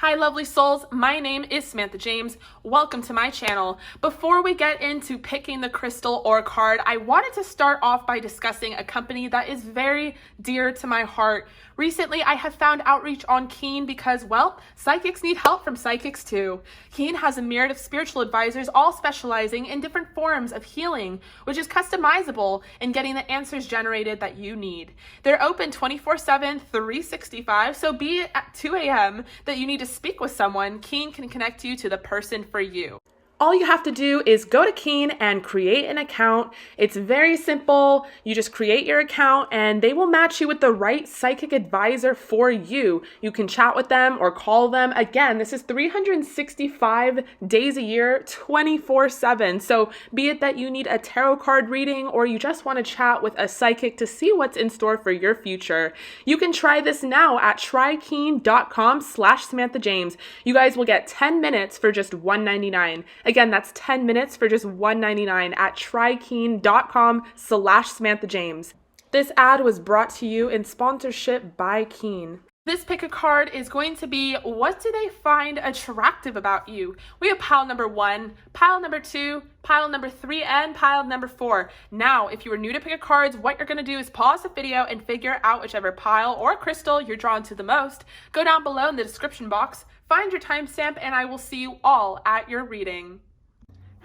Hi lovely souls, my name is Samantha James. Welcome to my channel. Before we get into picking the crystal or card, I wanted to start off by discussing a company that is very dear to my heart. Recently, I have found outreach on Keen because, well, psychics need help from psychics too. Keen has a myriad of spiritual advisors, all specializing in different forms of healing, which is customizable in getting the answers generated that you need. They're open 24/7, 365, so be it at 2 a.m. that you need to speak with someone, Keen can connect you to the person for you. All you have to do is go to Keen and create an account. It's very simple. You just create your account and they will match you with the right psychic advisor for you. You can chat with them or call them. Again, this is 365 days a year, 24/7. So be it that you need a tarot card reading or you just want to chat with a psychic to see what's in store for your future, you can try this now at trykeen.com/SamanthaJames. You guys will get 10 minutes for just $1.99. Again, that's 10 minutes for just $1.99 at trykeen.com/SamanthaJames. This ad was brought to you in sponsorship by Keen. This pick a card is going to be, what do they find attractive about you? We have pile number 1, pile number 2, pile number 3, and pile number 4. Now, if you are new to pick a cards, what you're going to do is pause the video and figure out whichever pile or crystal you're drawn to the most. Go down below in the description box, find your timestamp, and I will see you all at your reading.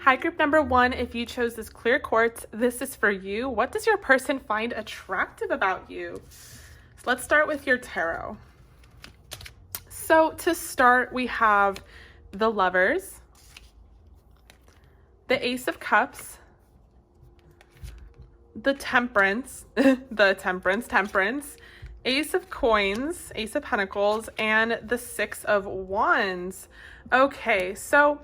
Hi, group number 1, if you chose this clear quartz, this is for you. What does your person find attractive about you? So let's start with your tarot. So to start, we have the Lovers, the Ace of Cups, the Temperance, Temperance, Ace of Coins, Ace of Pentacles, and the Six of Wands. Okay, so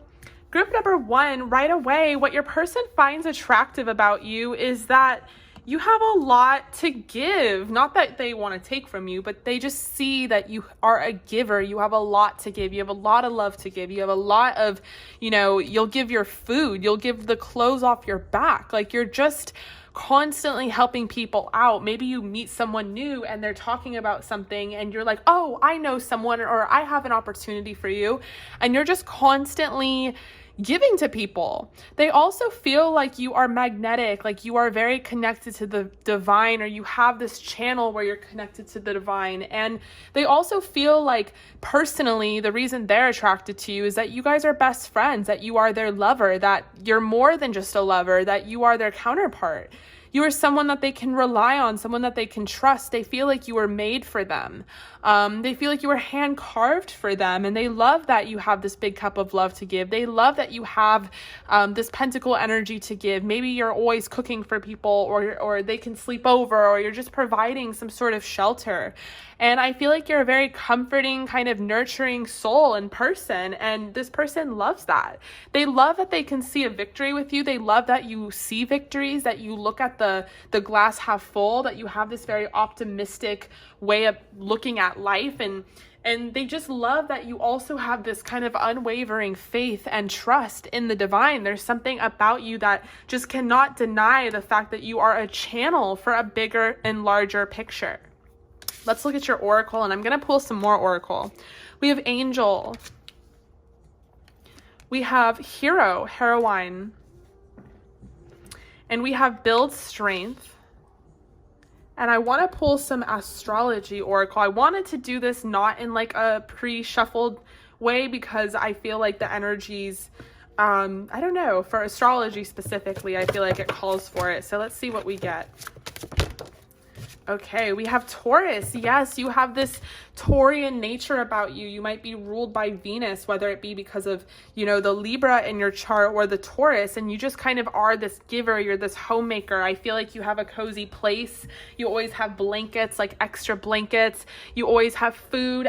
group number 1, right away, what your person finds attractive about you is that you have a lot to give. Not that they want to take from you, but they just see that you are a giver. You have a lot to give. You have a lot of love to give. You have a lot of, you'll give your food. You'll give the clothes off your back. Like, you're just constantly helping people out. Maybe you meet someone new and they're talking about something and you're like, oh, I know someone, or I have an opportunity for you. And you're just constantly giving to people. They also feel like you are magnetic, like you are very connected to the divine, or you have this channel where you're connected to the divine. And they also feel like, personally, the reason they're attracted to you is that you guys are best friends, that you are their lover, that you're more than just a lover, that you are their counterpart. You are someone that they can rely on, someone that they can trust. They feel like you were made for them. They feel like you were hand carved for them, and they love that you have this big cup of love to give. They love that you have this pentacle energy to give. Maybe you're always cooking for people, or they can sleep over, or you're just providing some sort of shelter. And I feel like you're a very comforting, kind of nurturing soul and person, and this person loves that. They love that they can see a victory with you. They love that you see victories, that you look at the glass half full, that you have this very optimistic way of looking at life, and they just love that you also have this kind of unwavering faith and trust in the divine. There's something about you that just cannot deny the fact that you are a channel for a bigger and larger picture. Let's look at your oracle, and I'm going to pull some more oracle. We have Angel. We have Hero, Heroine. And we have Build Strength. And I want to pull some astrology oracle. I wanted to do this not in like a pre-shuffled way because I feel like the energies, I don't know, for astrology specifically, I feel like it calls for it. So let's see what we get. Okay, we have Taurus. Yes, you have this Taurian nature about you. You might be ruled by Venus, whether it be because of, the Libra in your chart or the Taurus, and you just kind of are this giver. You're this homemaker. I feel like you have a cozy place. You always have blankets, like extra blankets. You always have food.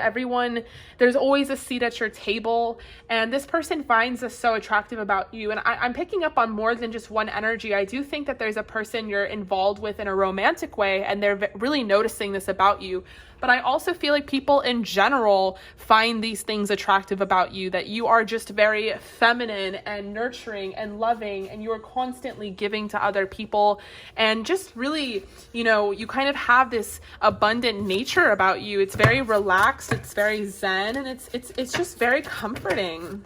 There's always a seat at your table, and this person finds this so attractive about you. And I'm picking up on more than just one energy. I do think that there's a person you're involved with in a romantic way, and they're really noticing this about you. But I also feel like people in general find these things attractive about you, that you are just very feminine and nurturing and loving, and you are constantly giving to other people, and just really, you know, you kind of have this abundant nature about you. It's very relaxed, it's very zen, and it's just very comforting.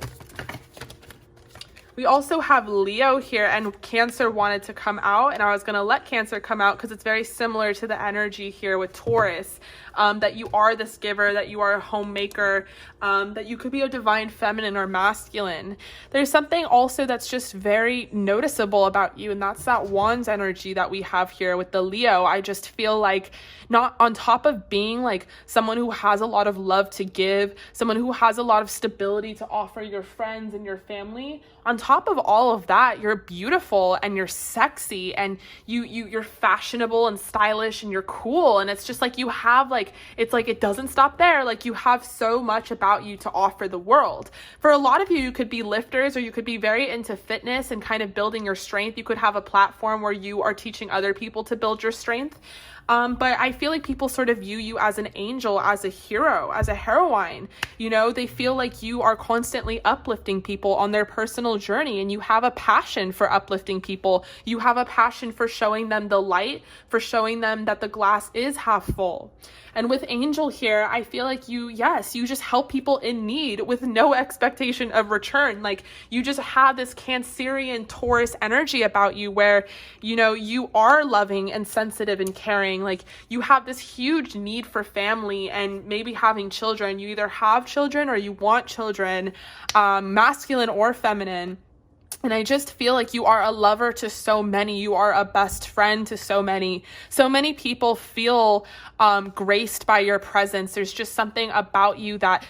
We also have Leo here, and Cancer wanted to come out, and I was going to let Cancer come out because it's very similar to the energy here with Taurus, that you are this giver, that you are a homemaker, that you could be a divine feminine or masculine. There's something also that's just very noticeable about you, and that's that Wands energy that we have here with the Leo. I just feel like, not on top of being like someone who has a lot of love to give, someone who has a lot of stability to offer your friends and your family, on top of all of that, you're beautiful and you're sexy, and you're fashionable and stylish, and you're cool. And it's just like you have like, it's like it doesn't stop there. Like you have so much about you to offer the world. For a lot of you, you could be lifters, or you could be very into fitness and kind of building your strength. You could have a platform where you are teaching other people to build your strength. But I feel like people sort of view you as an angel, as a hero, as a heroine. You know, they feel like you are constantly uplifting people on their personal journey, and you have a passion for uplifting people. You have a passion for showing them the light, for showing them that the glass is half full. And with Angel here, I feel like you just help people in need with no expectation of return. Like you just have this Cancerian Taurus energy about you where, you know, you are loving and sensitive and caring. Like you have this huge need for family and maybe having children. You either have children or you want children, masculine or feminine. And I just feel like you are a lover to so many. You are a best friend to so many. So many people feel graced by your presence. There's just something about you that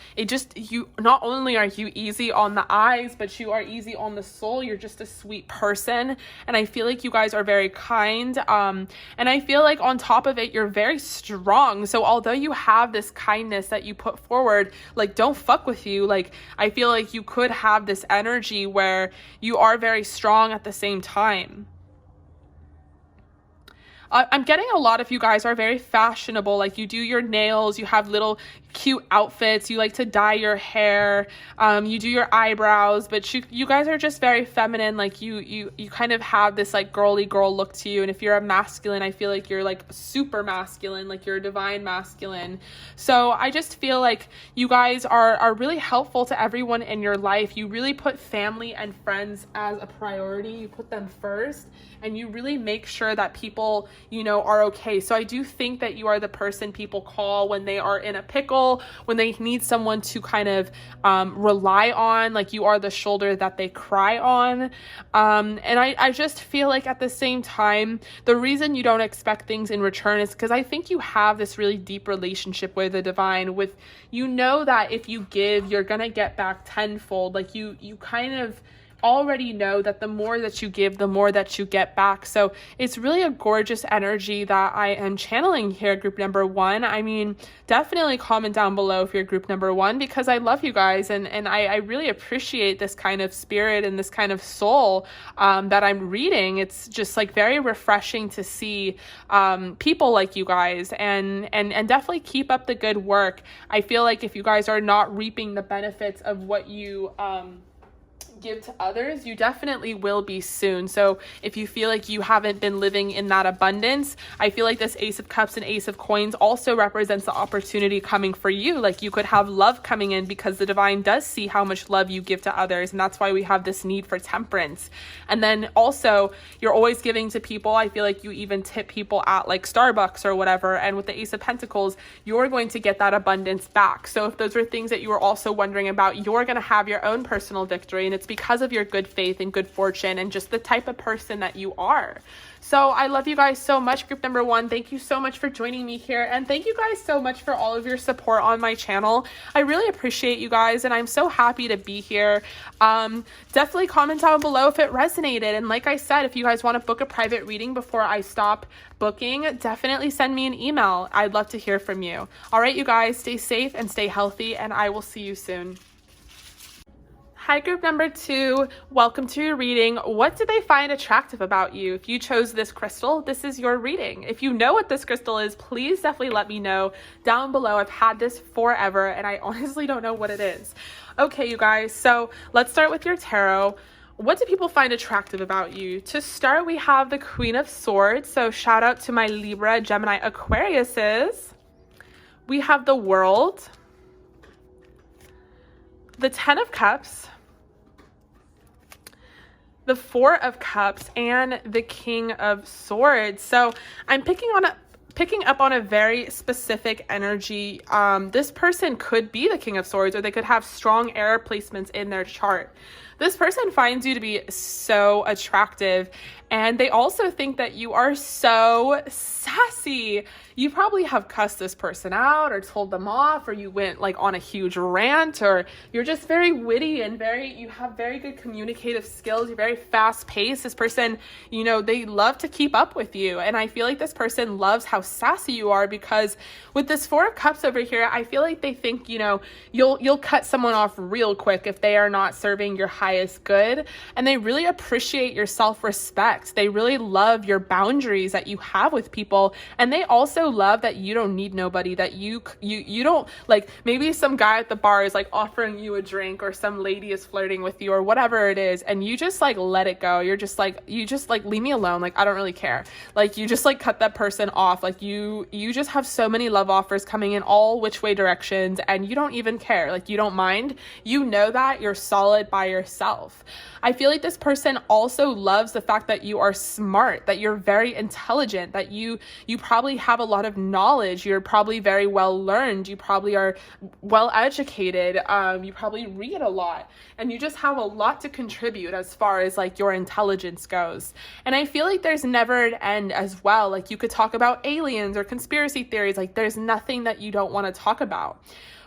you not only are you easy on the eyes, but you are easy on the soul. You're just a sweet person. And I feel like you guys are very kind. And I feel like on top of it, you're very strong. So although you have this kindness that you put forward, like don't fuck with you. Like I feel like you could have this energy where you are very strong at the same time. I'm getting a lot of you guys are very fashionable. Like you do your nails, you have little cute outfits, you like to dye your hair, you do your eyebrows, but you guys are just very feminine. Like you kind of have this like girly girl look to you. And if you're a masculine, I feel like you're like super masculine, like you're a divine masculine. So I just feel like you guys are really helpful to everyone in your life. You really put family and friends as a priority. You put them first, and you really make sure that people, you know, are okay. So I do think that you are the person people call when they are in a pickle, when they need someone to kind of rely on. Like you are the shoulder that they cry on. And I just feel like at the same time, the reason you don't expect things in return is because I think you have this really deep relationship with the divine, with, you know, that if you give, you're gonna get back tenfold. Like you kind of already know that the more that you give, the more that you get back. So it's really a gorgeous energy that I am channeling here, group number 1. I mean, definitely comment down below if you're group number 1, because I love you guys, and I really appreciate this kind of spirit and this kind of soul that I'm reading. It's just like very refreshing to see people like you guys, and definitely keep up the good work. I feel like if you guys are not reaping the benefits of what you give to others, you definitely will be soon. So if you feel like you haven't been living in that abundance, I feel like this Ace of Cups and Ace of Coins also represents the opportunity coming for you. Like you could have love coming in, because the divine does see how much love you give to others, and that's why we have this need for temperance. And then also, you're always giving to people. I feel like you even tip people at like Starbucks or whatever, and with the Ace of Pentacles, you're going to get that abundance back. So if those are things that you were also wondering about, you're going to have your own personal victory, and it's because of your good faith and good fortune and just the type of person that you are. So I love you guys so much, group number 1. Thank you so much for joining me here, and thank you guys so much for all of your support on my channel. I really appreciate you guys, and I'm so happy to be here. Definitely comment down below if it resonated, and like I said, if you guys want to book a private reading before I stop booking, definitely send me an email. I'd love to hear from you. All right, you guys, stay safe and stay healthy, and I will see you soon. Hi, group number 2. Welcome to your reading. What did they find attractive about you? If you chose this crystal, this is your reading. If you know what this crystal is, please definitely let me know down below. I've had this forever and I honestly don't know what it is. Okay, you guys, so let's start with your tarot. What do people find attractive about you? To start, we have the Queen of Swords. So shout out to my Libra, Gemini, Aquariuses. We have the World, the Ten of Cups, the Four of Cups, and the King of Swords. So I'm picking up on a very specific energy. This person could be the King of Swords, or they could have strong air placements in their chart. This person finds you to be so attractive, and they also think that you are so sassy. You probably have cussed this person out or told them off, or you went like on a huge rant, or you're just very witty and you have very good communicative skills. You're very fast paced. This person, you know, they love to keep up with you. And I feel like this person loves how sassy you are, because with this Four of Cups over here, I feel like they think, you know, you'll cut someone off real quick if they are not serving your highest good. And they really appreciate your self-respect. They really love your boundaries that you have with people. And they also love that you don't need nobody, that you don't, like, maybe some guy at the bar is like offering you a drink, or some lady is flirting with you, or whatever it is, and you just like let it go. You just like leave me alone, like I don't really care. Like you just like cut that person off. Like you just have so many love offers coming in all which way directions, and you don't even care. Like you don't mind. You know that you're solid by yourself. I feel like this person also loves the fact that you are smart, that you're very intelligent, that you probably have a lot of knowledge. You're probably very well learned. You probably are well educated. You probably read a lot, and you just have a lot to contribute as far as like your intelligence goes. And I feel like there's never an end as well. Like you could talk about aliens or conspiracy theories. Like there's nothing that you don't want to talk about.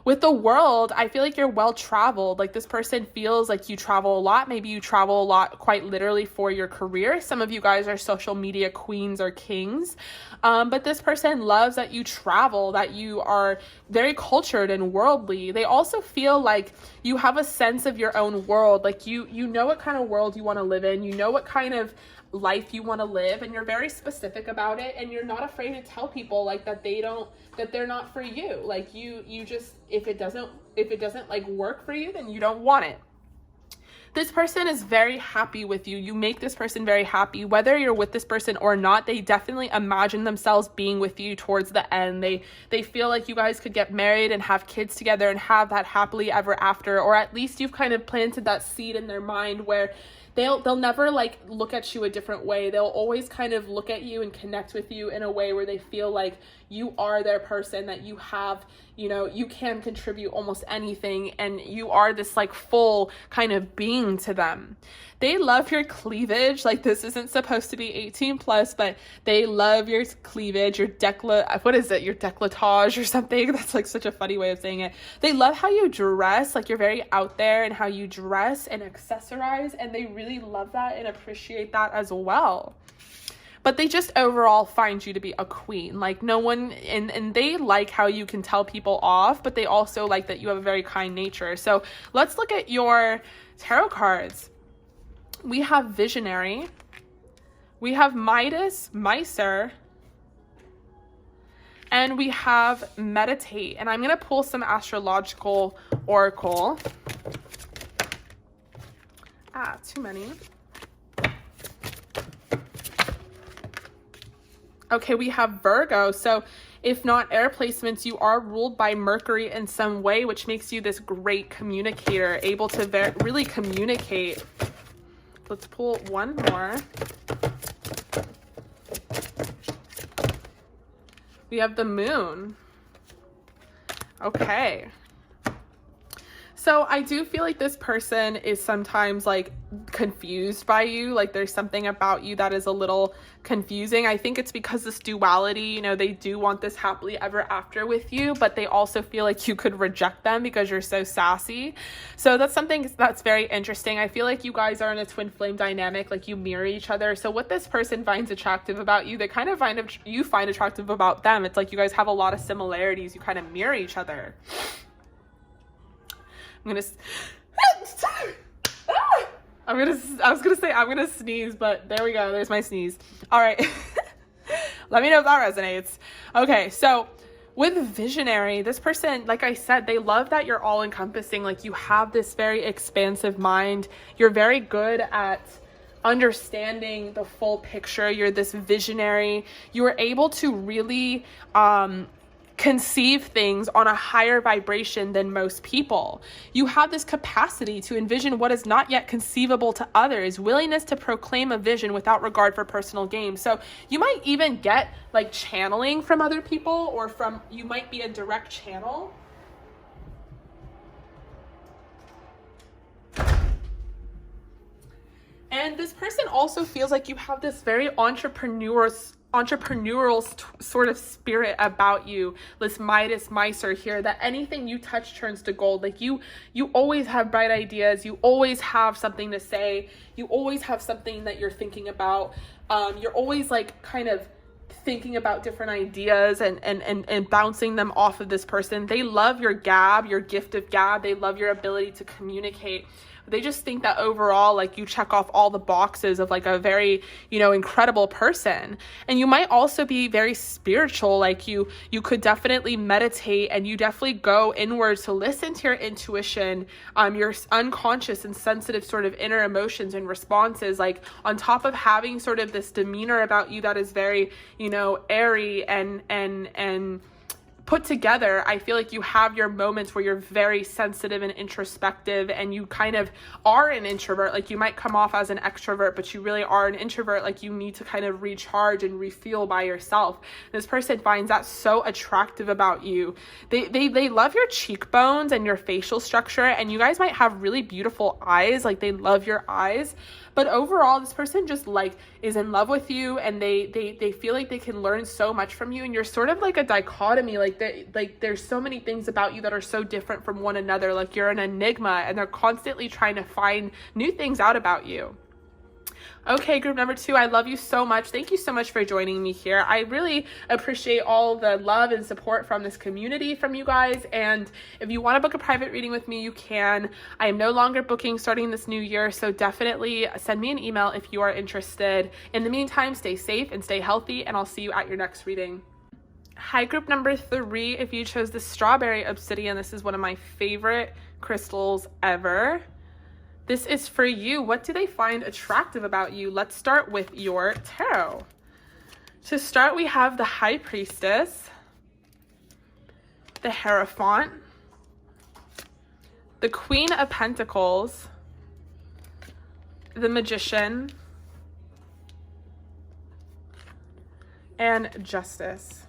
With the World, I feel like you're well traveled. Like this person feels like you travel a lot. Maybe you travel a lot quite literally for your career. Some of you guys are social media queens or kings. But this person loves that you travel, that you are very cultured and worldly. They also feel like you have a sense of your own world. Like you know what kind of world you want to live in. You know what kind of life you want to live, and you're very specific about it, and you're not afraid to tell people like that they're not for you. Like you just, if it doesn't like work for you, then you don't want it. This person is very happy with you. You make this person very happy. Whether you're with this person or not, they definitely imagine themselves being with you towards the end. They feel like you guys could get married and have kids together and have that happily ever after, or at least you've kind of planted that seed in their mind where they'll never like look at you a different way. They'll always kind of look at you and connect with you in a way where they feel like you are their person, that you have, you know, you can contribute almost anything, and you are this like full kind of being to them. They love your cleavage. Like this isn't supposed to be 18 plus, but they love your cleavage, your your decolletage or something. That's like such a funny way of saying it. They love how you dress. Like you're very out there and how you dress and accessorize, and they really love that and appreciate that as well. But they just overall find you to be a queen. Like no one, and they like how you can tell people off, but they also like that you have a very kind nature. So let's look at your tarot cards. We have Visionary, we have Midas, Miser, and we have Meditate. And I'm going to pull some astrological oracle. Too many. Okay, we have Virgo. So if not air placements, you are ruled by Mercury in some way, which makes you this great communicator, able to really communicate. Let's pull one more. We have the Moon. Okay. So I do feel like this person is sometimes like confused by you. Like there's something about you that is a little confusing. I think it's because this duality, you know, they do want this happily ever after with you, but they also feel like you could reject them because you're so sassy. So that's something that's very interesting. I feel like you guys are in a twin flame dynamic, like you mirror each other. So what this person finds attractive about you, they kind of you find attractive about them. It's like you guys have a lot of similarities. You kind of mirror each other. I'm I was gonna say I'm gonna sneeze, but there we go. There's my sneeze. All right. Let me know if that resonates. Okay, so with visionary, this person, like I said, they love that you're all encompassing. Like you have this very expansive mind. You're very good at understanding the full picture. You're this visionary. You are able to really conceive things on a higher vibration than most people. You have this capacity to envision what is not yet conceivable to others, willingness to proclaim a vision without regard for personal gain. So you might even get like channeling from other people, or you might be a direct channel. And this person also feels like you have this very entrepreneurial sort of spirit about you, this Midas Miser here, that anything you touch turns to gold. Like you always have bright ideas. You always have something to say. You always have something that you're thinking about. You're always like kind of thinking about different ideas and bouncing them off of this person. They love your gab, your gift of gab. They love your ability to communicate. They just think that overall, like you check off all the boxes of like a very, incredible person. And you might also be very spiritual. Like you could definitely meditate, and you definitely go inwards to listen to your intuition, your unconscious and sensitive sort of inner emotions and responses. Like on top of having sort of this demeanor about you that is very, airy and put together, I feel like you have your moments where you're very sensitive and introspective, and you kind of are an introvert. Like you might come off as an extrovert, but you really are an introvert. Like you need to kind of recharge and refuel by yourself. This person finds that so attractive about you. They love your cheekbones and your facial structure, and you guys might have really beautiful eyes. Like they love your eyes. But overall, this person just like is in love with you, and they feel like they can learn so much from you. And you're sort of like a dichotomy. Like there's so many things about you that are so different from one another. Like you're an enigma, and they're constantly trying to find new things out about you. Okay, group number 2, I love you so much. Thank you so much for joining me here. I really appreciate all the love and support from this community from you guys. And if you want to book a private reading with me, you can. I am no longer booking starting this new year, so definitely send me an email if you are interested. In the meantime, stay safe and stay healthy, and I'll see you at your next reading. Hi, group number 3. If you chose the strawberry obsidian, this is one of my favorite crystals ever. This is for you. What do they find attractive about you? Let's start with your tarot. To start, we have the High Priestess, the Hierophant, the Queen of Pentacles, the Magician, and Justice.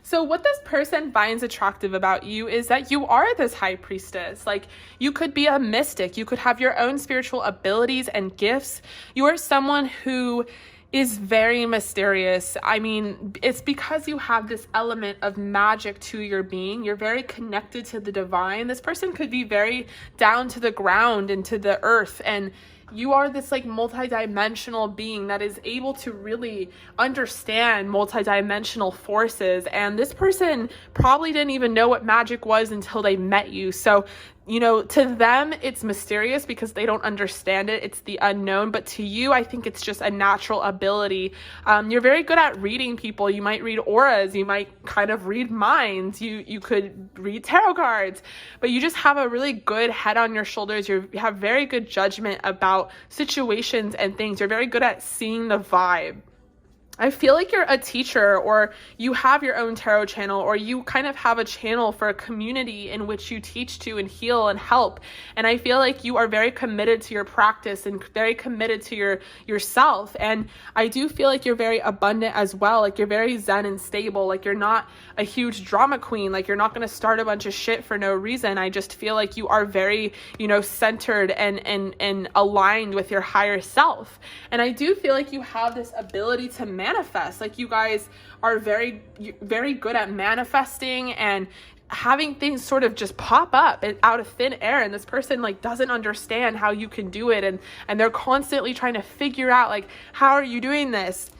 So what this person finds attractive about you is that you are this high priestess. Like you could be a mystic. You could have your own spiritual abilities and gifts. You are someone who is very mysterious. I mean, it's because you have this element of magic to your being. You're very connected to the divine. This person could be very down to the ground and to the earth, and you are this like multidimensional being that is able to really understand multidimensional forces. And this person probably didn't even know what magic was until they met you. So, to them, it's mysterious because they don't understand it. It's the unknown. But to you, I think it's just a natural ability. You're very good at reading people. You might read auras. You might kind of read minds. You could read tarot cards. But you just have a really good head on your shoulders. You have very good judgment about situations and things. You're very good at seeing the vibe. I feel like you're a teacher, or you have your own tarot channel, or you kind of have a channel for a community in which you teach to and heal and help. And I feel like you are very committed to your practice and very committed to yourself. And I do feel like you're very abundant as well. Like you're very zen and stable. Like you're not a huge drama queen. Like you're not going to start a bunch of shit for no reason. I just feel like you are very, centered and aligned with your higher self. And I do feel like you have this ability to manifest. manifest. Like you guys are very, very good at manifesting and having things sort of just pop up out of thin air, and this person like doesn't understand how you can do it, and they're constantly trying to figure out like, how are you doing this?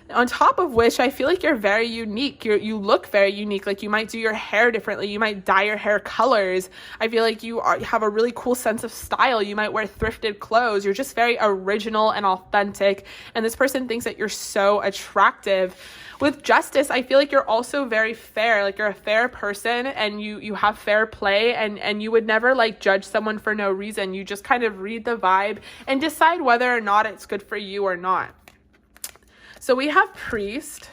On top of which, I feel like you're very unique. You look very unique. Like you might do your hair differently. You might dye your hair colors. I feel like you have a really cool sense of style. You might wear thrifted clothes. You're just very original and authentic. And this person thinks that you're so attractive. With justice, I feel like you're also very fair. Like you're a fair person, and you have fair play, and you would never like judge someone for no reason. You just kind of read the vibe and decide whether or not it's good for you or not. So we have priest,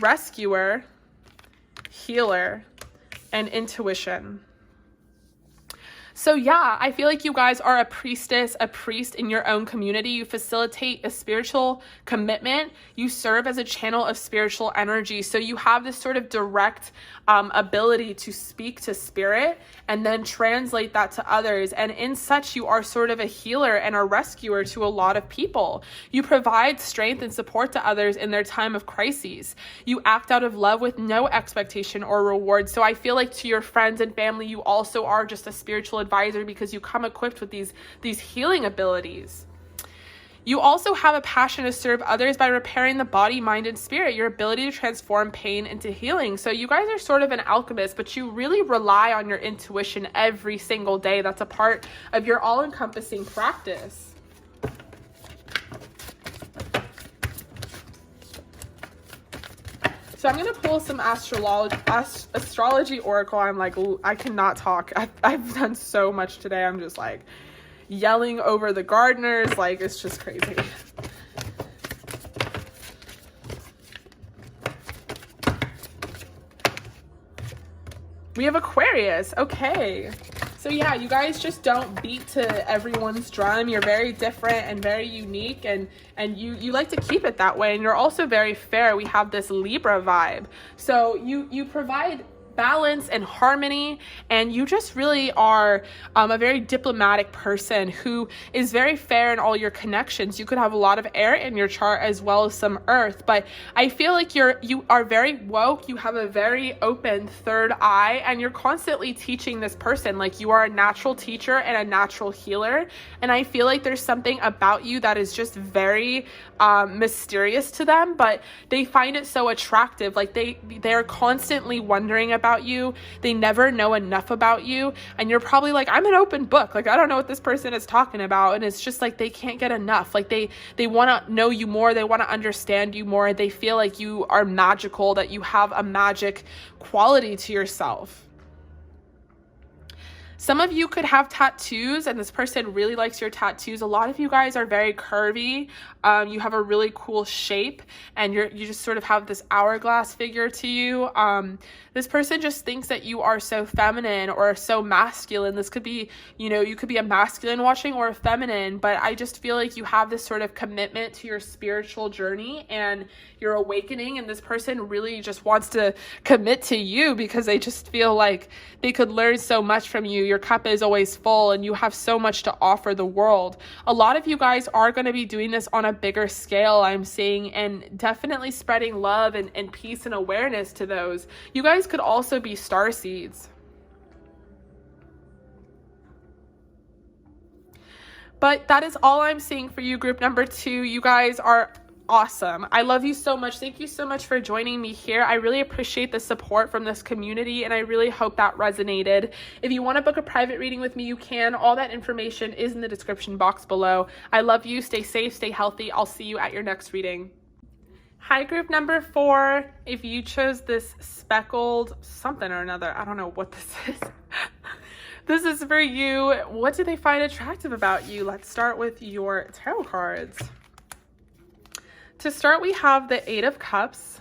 rescuer, healer, and intuition. So yeah, I feel like you guys are a priestess, a priest in your own community. You facilitate a spiritual commitment. You serve as a channel of spiritual energy. So you have this sort of direct ability to speak to spirit and then translate that to others. And in such, you are sort of a healer and a rescuer to a lot of people. You provide strength and support to others in their time of crises. You act out of love with no expectation or reward. So I feel like to your friends and family, you also are just a spiritual advisor because you come equipped with these healing abilities. You also have a passion to serve others by repairing the body, mind, and spirit, your ability to transform pain into healing. So you guys are sort of an alchemist, but you really rely on your intuition every single day. That's a part of your all-encompassing practice. So I'm going to pull some astrology oracle. I'm like, I cannot talk. I've done so much today. I'm just like yelling over the gardeners. Like, it's just crazy. We have Aquarius. Okay. So yeah, you guys just don't beat to everyone's drum. You're very different and very unique, and you like to keep it that way. And you're also very fair. We have this Libra vibe. So you provide balance and harmony, and you just really are a very diplomatic person who is very fair in all your connections. You could have a lot of air in your chart as well as some earth, but I feel like you are very woke. You have a very open third eye, and you're constantly teaching this person. Like you are a natural teacher and a natural healer, and I feel like there's something about you that is just very mysterious to them, but they find it so attractive. Like they're constantly wondering about you. They never know enough about you, and you're probably like, I'm an open book. Like I don't know what this person is talking about, and it's just like they can't get enough. Like they want to know you more. They want to understand you more. They feel like you are magical, that you have a magic quality to yourself. Some of you could have tattoos, and this person really likes your tattoos. A lot of you guys are very curvy. You have a really cool shape, and you just sort of have this hourglass figure to you. This person just thinks that you are so feminine or so masculine. This could be, you could be a masculine watching or a feminine, but I just feel like you have this sort of commitment to your spiritual journey and your awakening, and this person really just wants to commit to you because they just feel like they could learn so much from you. Your cup is always full, and you have so much to offer the world. A lot of you guys are going to be doing this on a bigger scale, I'm seeing, and definitely spreading love and peace and awareness to those. You guys could also be star seeds. But that is all I'm seeing for you, group number 2. You guys are awesome. I love you so much. Thank you so much for joining me here. I really appreciate the support from this community, and I really hope that resonated. If you want to book a private reading with me, you can. All that information is in the description box below. I love you. Stay safe, stay healthy. I'll see you at your next reading. Hi, group number 4. If you chose this speckled something or another, I don't know what this is. This is for you. What do they find attractive about you? Let's start with your tarot cards. To start, we have the 8 of Cups.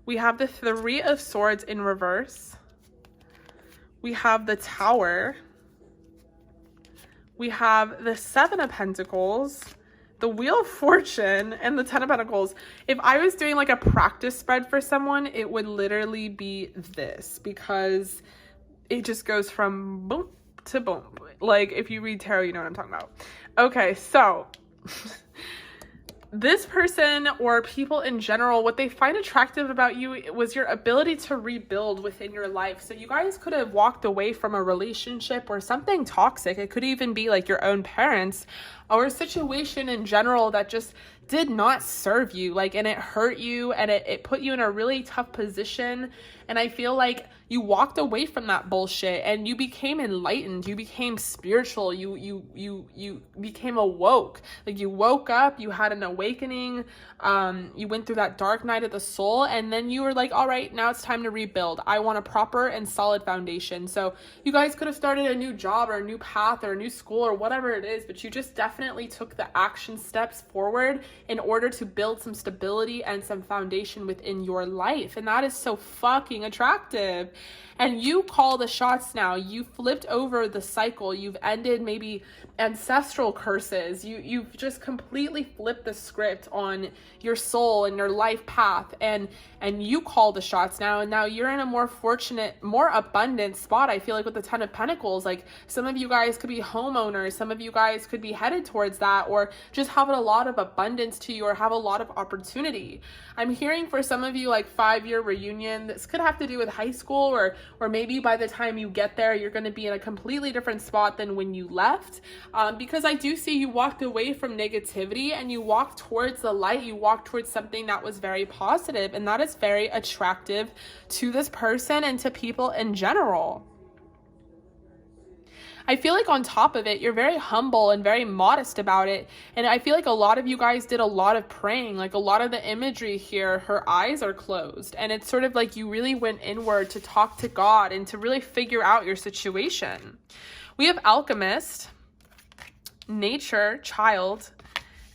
We have the 3 of Swords in reverse. We have the Tower. We have the 7 of Pentacles, the Wheel of Fortune, and the 10 of Pentacles. If I was doing like a practice spread for someone, it would literally be this, because it just goes from boom to boom. Like if you read tarot, you know what I'm talking about. Okay, so this person or people in general, what they find attractive about you was your ability to rebuild within your life. So you guys could have walked away from a relationship or something toxic. It could even be like your own parents or a situation in general that just did not serve you, like, and it hurt you and it put you in a really tough position. And I feel like you walked away from that bullshit and you became enlightened, you became spiritual, you became awoke. Like, you woke up, you had an awakening, you went through that dark night of the soul, and then you were like, all right, now it's time to rebuild. I want a proper and solid foundation. So you guys could have started a new job or a new path or a new school or whatever it is, but you just definitely took the action steps forward in order to build some stability and some foundation within your life. And that is so fucking attractive. And you call the shots now. You flipped over the cycle. You've ended maybe ancestral curses. You've just completely flipped the script on your soul and your life path. And you call the shots now. And now you're in a more fortunate, more abundant spot. I feel like with the 10 of Pentacles, like, some of you guys could be homeowners. Some of you guys could be headed towards that, or just have a lot of abundance to you, or have a lot of opportunity. I'm hearing for some of you, like, 5-year reunion. This could have to do with high school, or maybe by the time you get there, you're going to be in a completely different spot than when you left. Because I do see you walked away from negativity and you walked towards the light. You walked towards something that was very positive, and that is very attractive to this person and to people in general. I feel like on top of it, you're very humble and very modest about it. And I feel like a lot of you guys did a lot of praying. Like, a lot of the imagery here, her eyes are closed. And it's sort of like you really went inward to talk to God and to really figure out your situation. We have Alchemist, Nature, Child,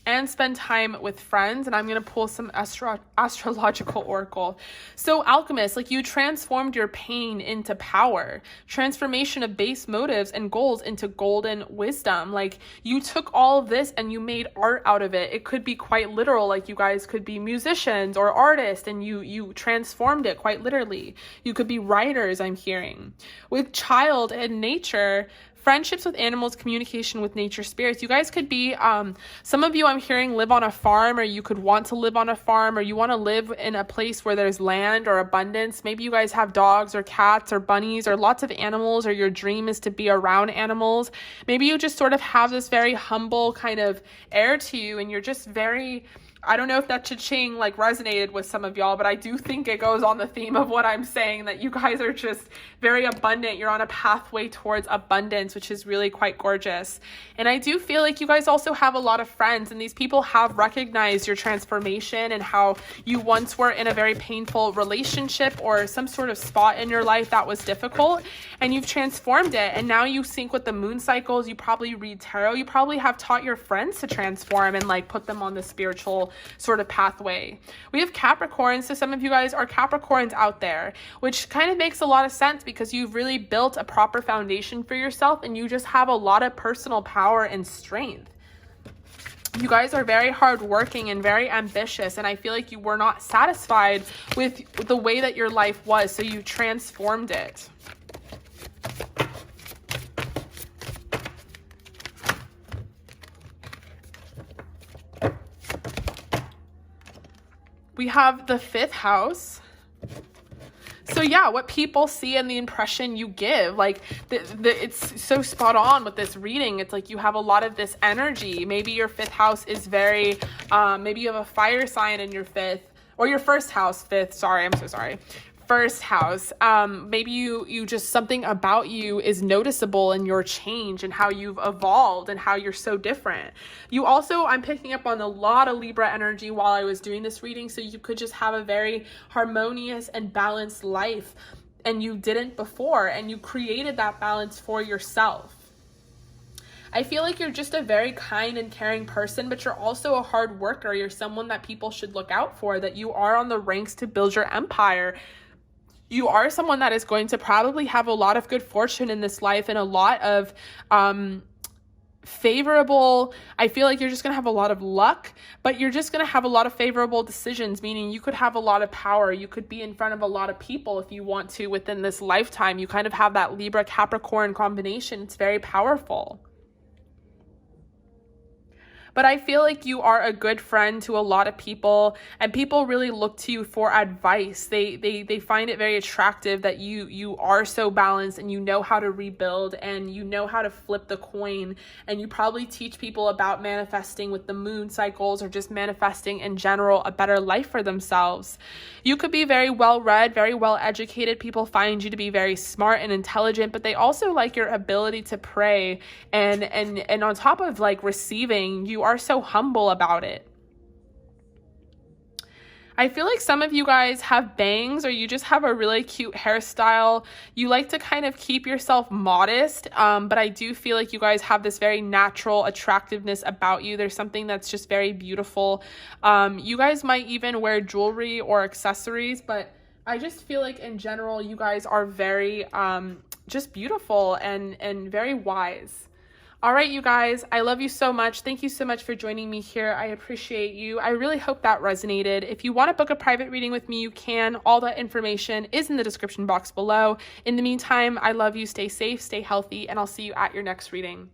and spend time with friends. And I'm going to pull some astrological oracle. So Alchemist, like, you transformed your pain into power, transformation of base motives and goals into golden wisdom. Like, you took all of this and you made art out of it. It could be quite literal. Like, you guys could be musicians or artists, and you transformed it quite literally. You could be writers, I'm hearing. With Child and Nature, friendships with animals, communication with nature spirits. You guys could be, some of you I'm hearing live on a farm, or you could want to live on a farm, or you want to live in a place where there's land or abundance. Maybe you guys have dogs or cats or bunnies or lots of animals, or your dream is to be around animals. Maybe you just sort of have this very humble kind of air to you, and you're just very, I don't know if that cha-ching like resonated with some of y'all, but I do think it goes on the theme of what I'm saying, that you guys are just very abundant. You're on a pathway towards abundance, which is really quite gorgeous. And I do feel like you guys also have a lot of friends, and these people have recognized your transformation and how you once were in a very painful relationship or some sort of spot in your life that was difficult, and you've transformed it. And now you sync with the moon cycles. You probably read tarot. You probably have taught your friends to transform and like put them on the spiritual sort of pathway. We have Capricorn, so some of you guys are Capricorns out there, which kind of makes a lot of sense because you've really built a proper foundation for yourself, and you just have a lot of personal power and strength. You guys are very hardworking and very ambitious, and I feel like you were not satisfied with the way that your life was, so you transformed it. We have the 5th house. So yeah, what people see and the impression you give, like it's so spot on with this reading. It's like you have a lot of this energy. Maybe your 5th house is very, maybe you have a fire sign in your 5th, or your 1st house, 5th, sorry, I'm so sorry. 1st house, maybe you just, something about you is noticeable in your change and how you've evolved and how you're so different. You also, I'm picking up on a lot of Libra energy while I was doing this reading, so you could just have a very harmonious and balanced life, and you didn't before, and you created that balance for yourself. I feel like you're just a very kind and caring person, but you're also a hard worker. You're someone that people should look out for, that you are on the ranks to build your empire. You are someone that is going to probably have a lot of good fortune in this life and a lot of favorable, I feel like you're just going to have a lot of luck, but you're just going to have a lot of favorable decisions, meaning you could have a lot of power. You could be in front of a lot of people if you want to within this lifetime. You kind of have that Libra Capricorn combination. It's very powerful. but I feel like you are a good friend to a lot of people, and people really look to you for advice. They find it very attractive that you are so balanced, and you know how to rebuild, and you know how to flip the coin, and you probably teach people about manifesting with the moon cycles, or just manifesting in general a better life for themselves. You could be very well read, very well educated. People find you to be very smart and intelligent, but they also like your ability to pray, and on top of like receiving, you are so humble about it. I feel like some of you guys have bangs, or you just have a really cute hairstyle. You like to kind of keep yourself modest, but I do feel like you guys have this very natural attractiveness about you. There's something that's just very beautiful. You guys might even wear jewelry or accessories, but I just feel like in general, you guys are very just beautiful and very wise. All right, you guys, I love you so much. Thank you so much for joining me here. I appreciate you. I really hope that resonated. If you want to book a private reading with me, you can. All that information is in the description box below. In the meantime, I love you. Stay safe, stay healthy, and I'll see you at your next reading.